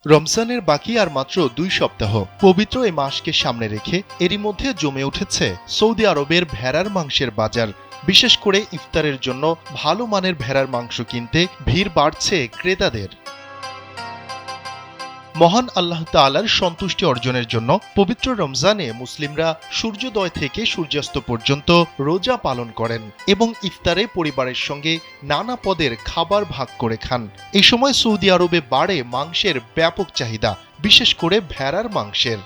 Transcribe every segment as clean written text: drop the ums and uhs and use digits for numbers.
রমজানের বাকি আর মাত্র 2 সপ্তাহ। পবিত্র এই মাসকে সামনে রেখে এরই মধ্যে জমে উঠেছে সৌদি আরবের ভেড়ার মাংসের বাজার। বিশেষ করে ইফতারের জন্য ভালো মানের ভেড়ার মাংস কিনতে ভিড় বাড়ছে ক্রেতাদের। মহান আল্লাহ তাআলার সন্তুষ্টি অর্জনের জন্য পবিত্র রমজানে মুসলিমরা সূর্যোদয় থেকে সূর্যাস্ত পর্যন্ত রোজা পালন করেন এবং ইফতারে পরিবারের সঙ্গে নানা পদের খাবার ভাগ করে খান। এই সময় সৌদি আরবে বাড়ে মাংসের ব্যাপক চাহিদা, বিশেষ করে ভেড়ার মাংসের।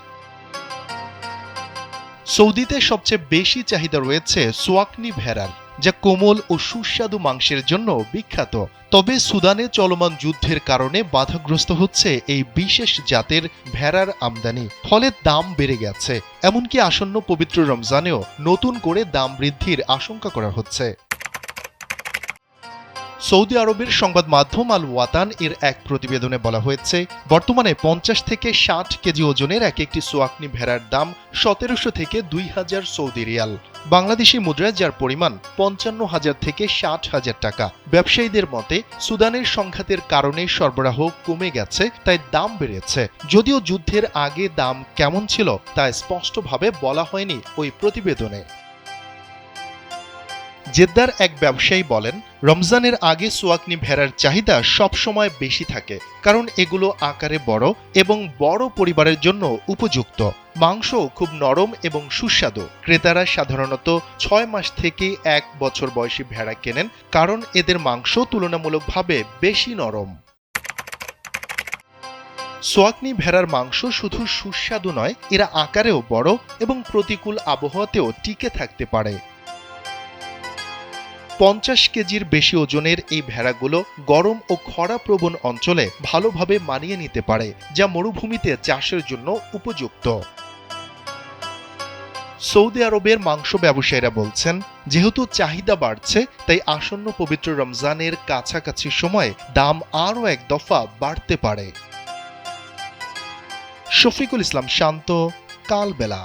সৌদিতে সবচেয়ে বেশি চাহিদা রয়েছে সোয়াকনি ভেড়ার, যা কোমল ও সুস্বাদু মাংসের জন্য বিখ্যাত। তবে সুদানে চলমান যুদ্ধের কারণে বাধাগ্রস্ত হচ্ছে এই বিশেষ জাতের ভেড়ার আমদানি, ফলে দাম বেড়ে গেছে। এমনকি আসন্ন পবিত্র রমজানেও নতুন করে দাম বৃদ্ধির আশঙ্কা করা হচ্ছে। সৌদি আরবের সংবাদ মাধ্যম আল ওয়াতান এর এক প্রতিবেদনে বলা হয়েছে, বর্তমানে 50 থেকে 60 কেজি ওজনের এক একটি সোয়াকনি ভেড়ার দাম 1700 থেকে 2000 সৌদি রিয়াল, বাংলাদেশি মুদ্রায় যার পরিমাণ 55,000 থেকে 60,000 টাকা। ব্যবসায়ীদের মতে সুদানের সংঘাতের কারণে সরবরাহ কমে গেছে, তাই দাম বেড়েছে। যদিও যুদ্ধের আগে দাম কেমন ছিল তা স্পষ্টভাবে বলা হয়নি ওই প্রতিবেদনে। জেদ্দার এক ব্যবসায়ী বলেন, রমজানের আগে সোয়াকনি ভেড়ার চাহিদা সবসময় বেশি থাকে, কারণ এগুলো আকারে বড় এবং বড় পরিবারের জন্য উপযুক্ত। মাংস খুব নরম এবং সুস্বাদু। ক্রেতারা সাধারণত 6 মাস থেকে 1 বছর বয়সী ভেড়া কেনেন, কারণ এদের মাংস তুলনামূলকভাবে বেশি নরম। সোয়াকনি ভেড়ার মাংস শুধু সুস্বাদু নয়, এরা আকারেও বড় এবং প্রতিকূল আবহাওয়াতেও টিকে থাকতে পারে। 50 কেজির বেশি ওজনের এই ভেড়াগুলো গরম ও খরাপ্রবণ অঞ্চলে ভালোভাবে মানিয়ে নিতে পারে, যা মরুভূমিতে চাষের জন্য উপযুক্ত। সৌদি আরবের মাংস ব্যবসায়ীরা বলছেন, যেহেতু চাহিদা বাড়ছে, তাই আসন্ন পবিত্র রমজানের কাছাকাছি সময়ে দাম আরও এক দফা বাড়তে পারে। শফিকুল ইসলাম শান্ত, কালবেলা।